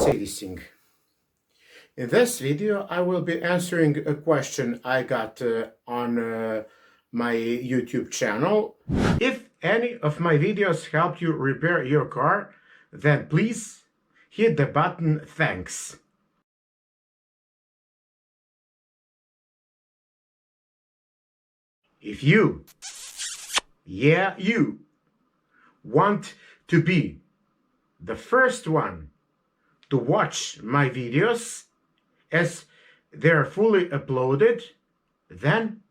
Mercedesing. In this video, I will be answering a question I got on my YouTube channel. If any of my videos helped you repair your car, then please hit the button thanks. If you, you, want to be the first one to watch my videos as they're fully uploaded, then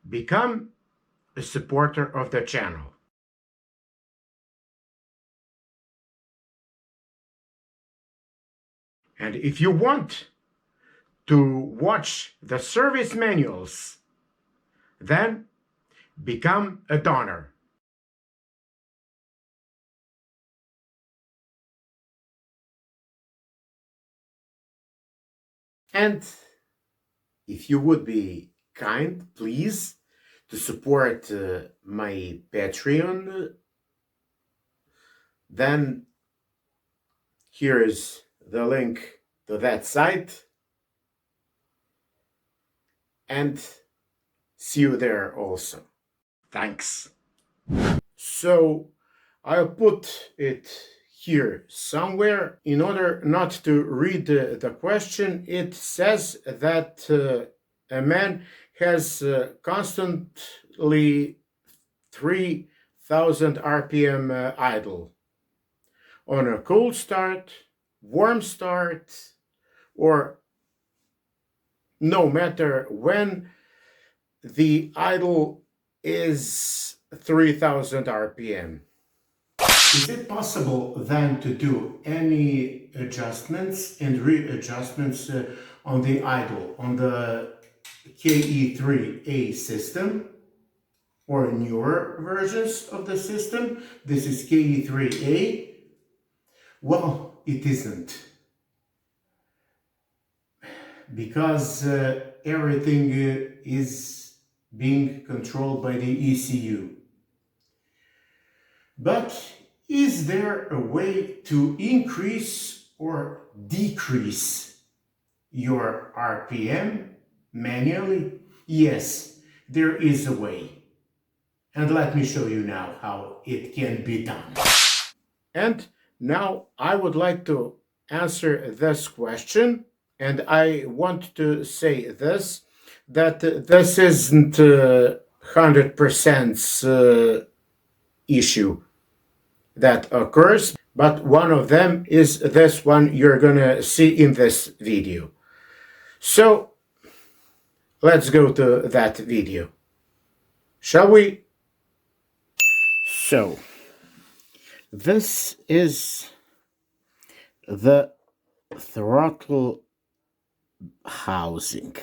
become a supporter of the channel. And if you want to watch the service manuals, then become a donor. And if you would be kind, please, to support my Patreon, then here is the link to that site, and see you there also. Thanks. So I'll put it here somewhere. In order not to read the question, it says that a man has constantly 3000 RPM idle on a cold start, warm start, or no matter when the idle is 3000 RPM. Is it possible then to do any adjustments and readjustments on the idle, on the KE3A system or newer versions of the system? This is KE3A. Well, it isn't, because everything is being controlled by the ECU. But is there a way to increase or decrease your RPM manually? Yes, there is a way. And let me show you now how it can be done. And now I would like to answer this question, and I want to say this, that this isn't 100% issue that occurs, but one of them is this one you're gonna see in this video. So let's go to that video, shall we? So this is the throttle housing,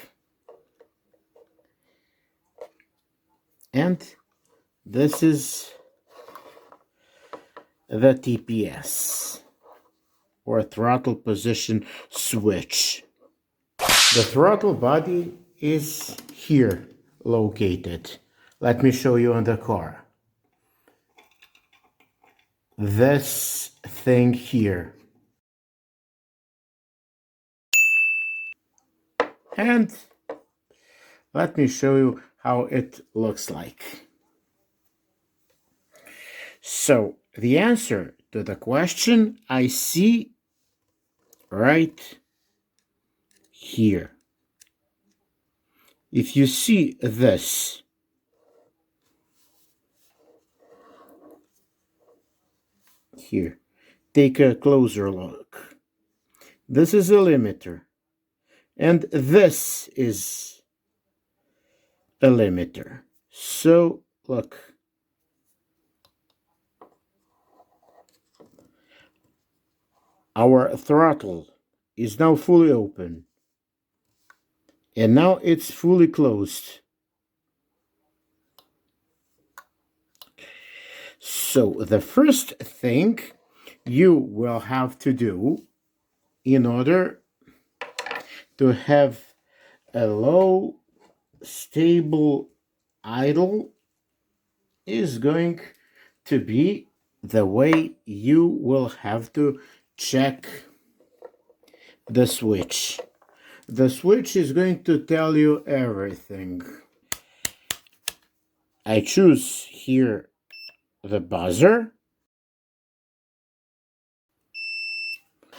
and this is the TPS, or throttle position switch. The throttle body is here located. Let me show you on the car. This thing here. And let me show you how it looks like. So the answer to the question I see right here. If you see this, here, take a closer look. This is a limiter, and this is a limiter. So look, our throttle is now fully open, and now it's fully closed. So the first thing you will have to do in order to have a low, stable idle is going to be the way you will have to check the switch. The switch is going to tell you everything. I choose here the buzzer.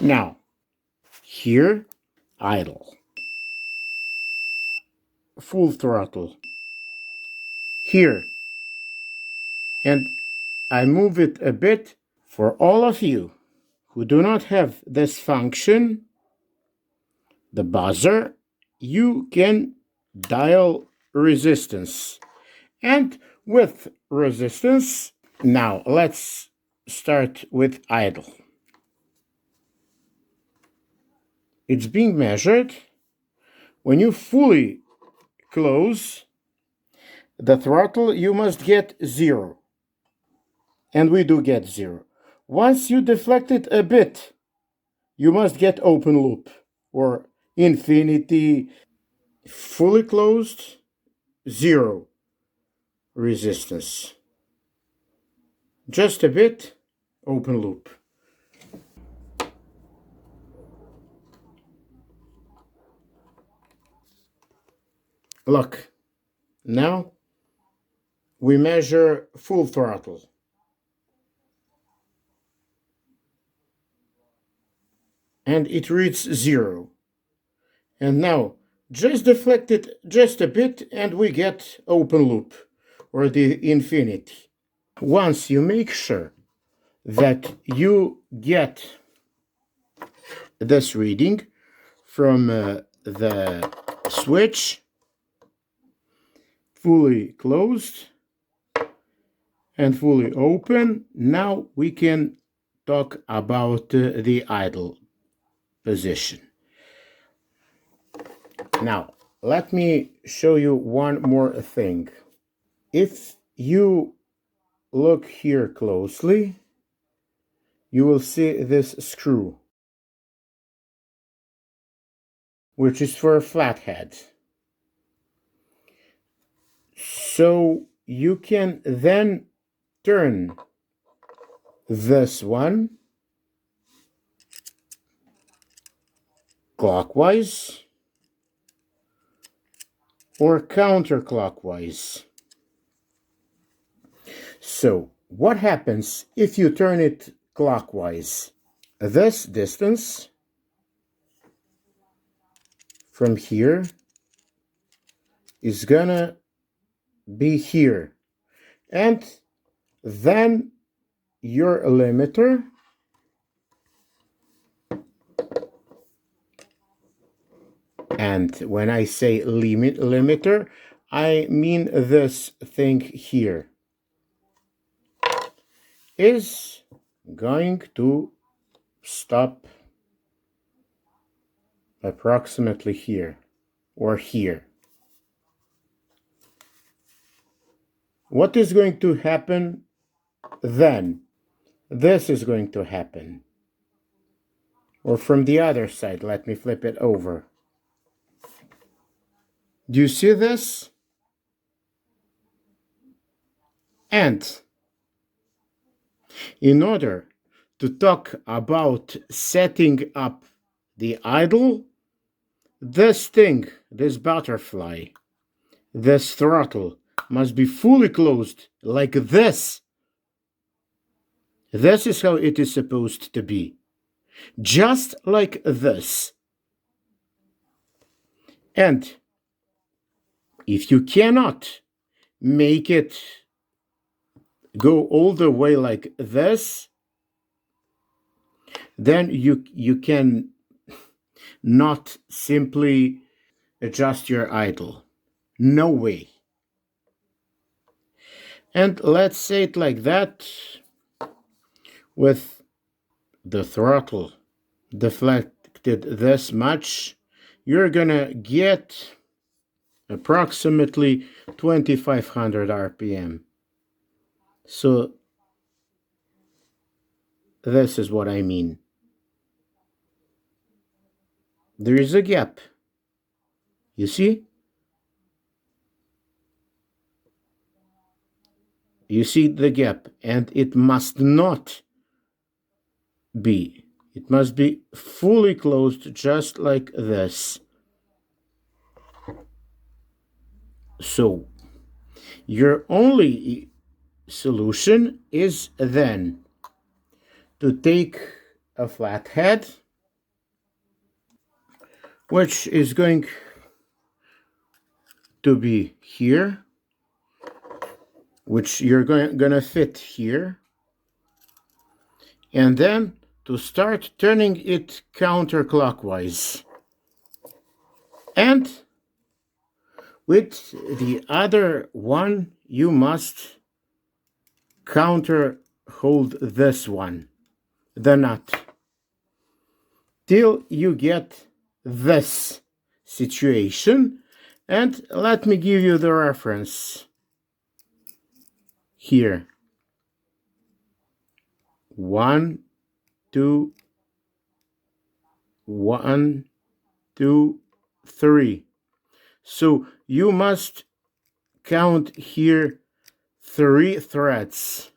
Now, here, idle. Full throttle. Here. And I move it a bit. For all of you who do not have this function, the buzzer, you can dial resistance. And with resistance, now let's start with idle. It's being measured. When you fully close the throttle, you must get 0. And we do get 0. Once you deflect it a bit, you must get open loop or infinity. Fully closed, 0 resistance. Just a bit, open loop. Look, now we measure full throttle. And it reads 0. And now just deflect it just a bit and we get open loop or the infinity. Once you make sure that you get this reading from the switch fully closed and fully open, now we can talk about the idle position. Now, let me show you one more thing. If you look here closely, you will see this screw, which is for a flathead. So you can then turn this one clockwise or counterclockwise. So what happens if you turn it clockwise? This distance from here is gonna be here, and then your limiter and when I say limiter, I mean this thing here is going to stop approximately here or here. What is going to happen then? This is going to happen. Or from the other side, let me flip it over. Do you see this? And in order to talk about setting up the idle, this thing, this butterfly, this throttle must be fully closed like this. This is how it is supposed to be. Just like this. And if you cannot make it go all the way like this, then you can not simply adjust your idle. No way. And let's say it like that, with the throttle deflected this much, you're gonna get approximately 2500 RPM. So this is what I mean. There is a gap. You see? You see the gap, and it must not be. It must be fully closed, just like this. So your only solution is then to take a flathead, which is going to be here, which you're gonna fit here, and then to start turning it counterclockwise. And with the other one, you must counter hold this one, the nut, till you get this situation. And let me give you the reference here. 1, 2, 1, 2, 3. So you must count here 3 threads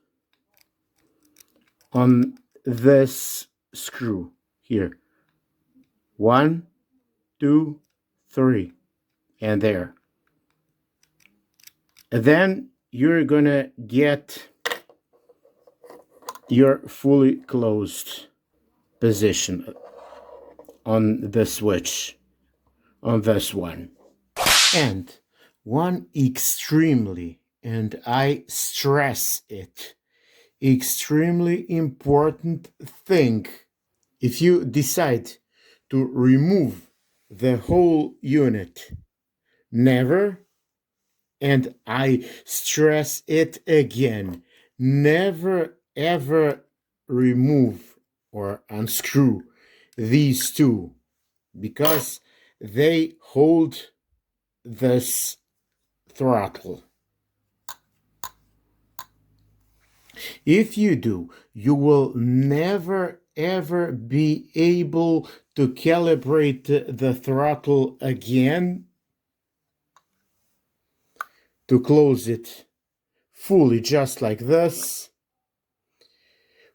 on this screw here. 1, 2, 3, and there. And then you're gonna get your fully closed position on the switch, on this one. And one extremely, and I stress it, extremely important thing: if you decide to remove the whole unit, never, and I stress it again, never ever remove or unscrew these two, because they hold this throttle. If you do, you will never ever be able to calibrate the throttle again to close it fully, just like this,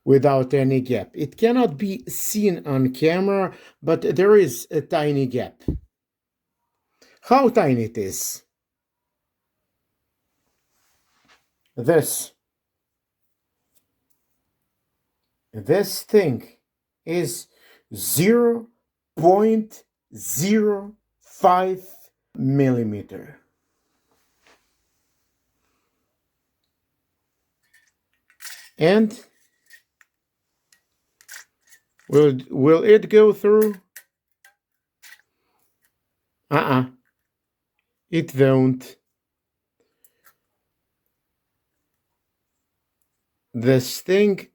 without any gap. It cannot be seen on camera, but there is a tiny gap. How tiny it is? This thing is 0.05 millimeter. And will it go through? It won't. This thing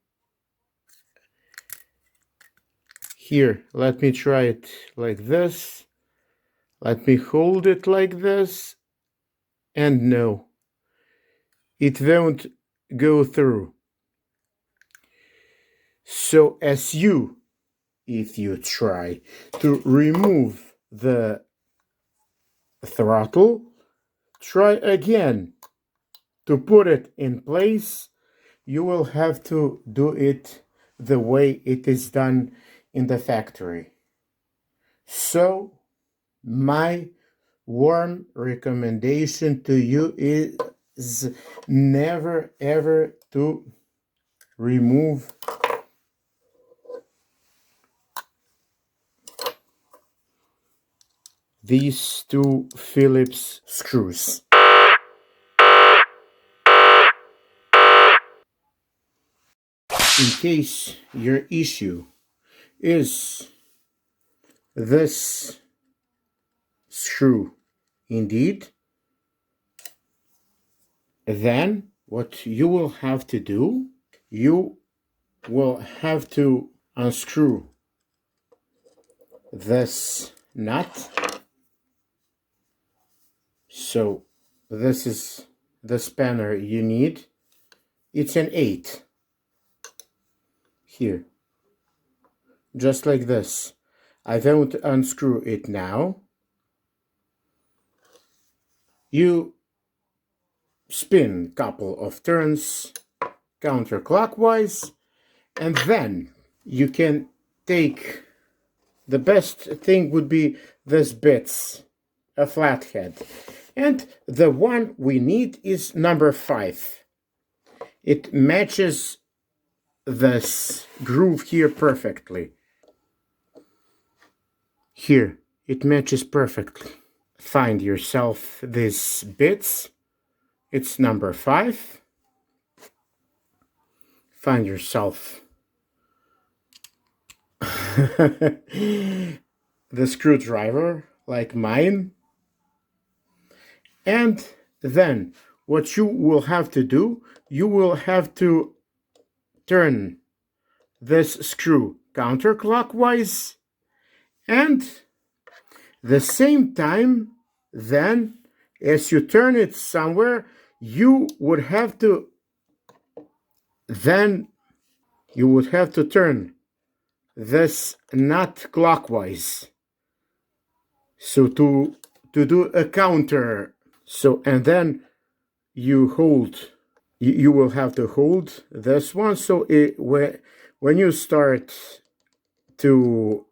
here, let me try it like this. Let me hold it like this. And no, it won't go through. So if you try to remove the throttle, try again to put it in place. You will have to do it the way it is done in the factory. So my warm recommendation to you is never ever to remove these two Phillips screws. In case your issue is this screw indeed, then what you will have to do, you will have to unscrew this nut. So this is the spanner you need. It's an 8 here, just like this. I won't unscrew it now. You spin a couple of turns counterclockwise, and then you can take, the best thing would be this bits, a flathead. And the one we need is number 5. It matches this groove here perfectly. Here, it matches perfectly. Find yourself these bits. It's number 5. Find yourself the screwdriver like mine. And then what you will have to do, you will have to turn this screw counterclockwise, and the same time, then as you turn it somewhere, you would have to turn this nut clockwise, so to do a counter. So, and then you will have to hold this one, so when you start to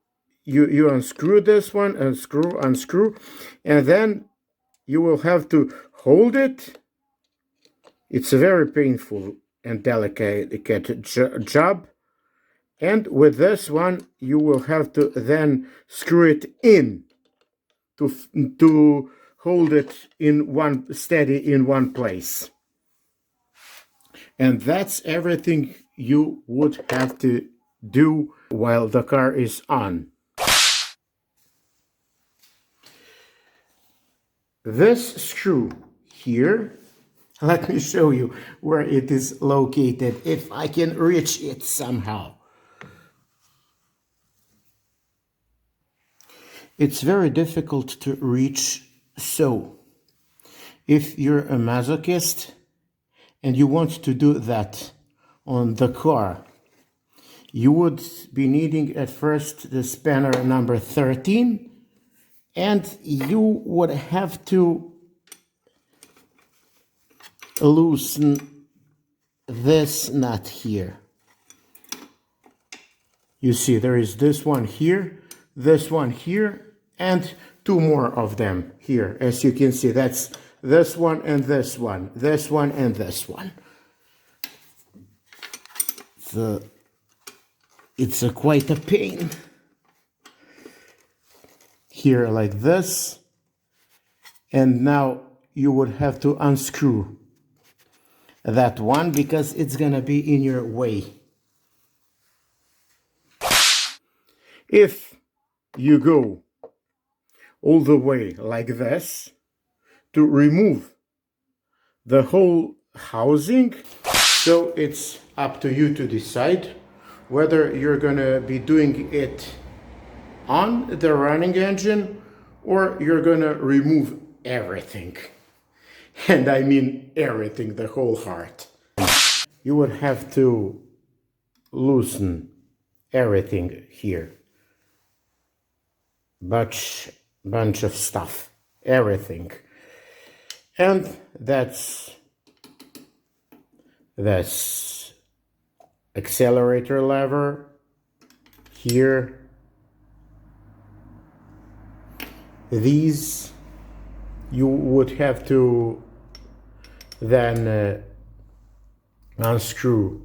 you unscrew this one, unscrew, and then you will have to hold it. It's a very painful and delicate job. And with this one, you will have to then screw it in to hold it steady in one place. And that's everything you would have to do while the car is on. This screw here, let me show you where it is located, if I can reach it somehow. It's very difficult to reach, so if you're a masochist and you want to do that on the car, you would be needing at first the spanner number 13, and you would have to loosen this nut here. You see, there is this one here, and 2 more of them here. As you can see, that's this one and this one, this one and this one. It's quite a pain. Here like this, and now you would have to unscrew that one because it's gonna be in your way. If you go all the way like this to remove the whole housing, so it's up to you to decide whether you're gonna be doing it on the running engine or you're gonna remove everything. And I mean everything, the whole heart. You would have to loosen everything here. Bunch of stuff, everything. And that's accelerator lever here. These you would have to then unscrew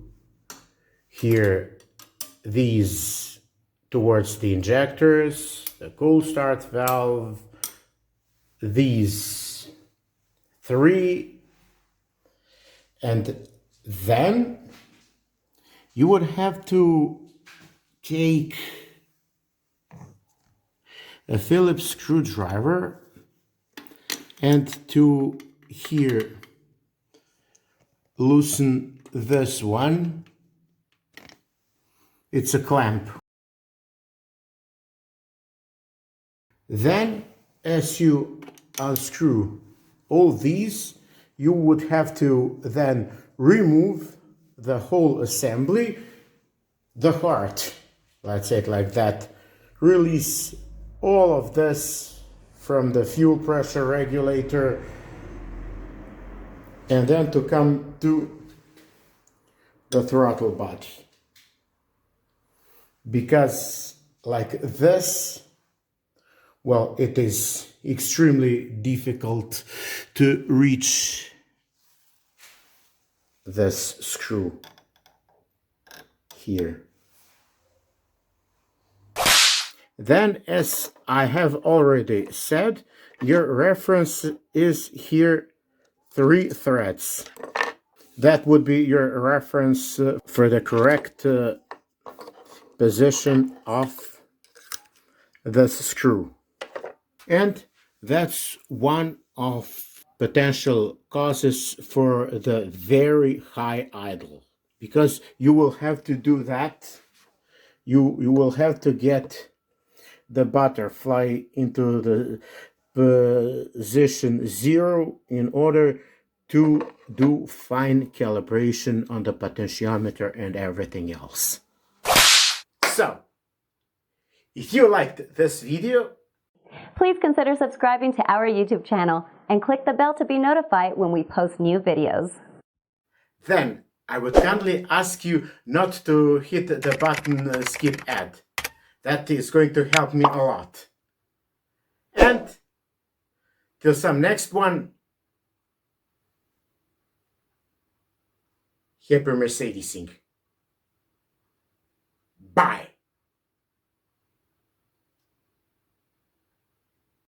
here, these towards the injectors, the cold start valve, these 3, and then you would have to take a Phillips screwdriver and to here loosen this one. It's a clamp. Then as you unscrew all these, you would have to then remove the whole assembly, the heart, let's say it like that, release all of this from the fuel pressure regulator, and then to come to the throttle body. because like this, well, it is extremely difficult to reach this screw here. Then, as I have already said, your reference is here 3 threads. That would be your reference for the correct position of this screw. And that's one of potential causes for the very high idle, because you will have to do that. You will have to get the butterfly into the position 0 in order to do fine calibration on the potentiometer and everything else. So, if you liked this video, please consider subscribing to our YouTube channel and click the bell to be notified when we post new videos. Then I would kindly ask you not to hit the button skip ad. That is going to help me a lot. And till some next one, happy Mercedesing. Bye.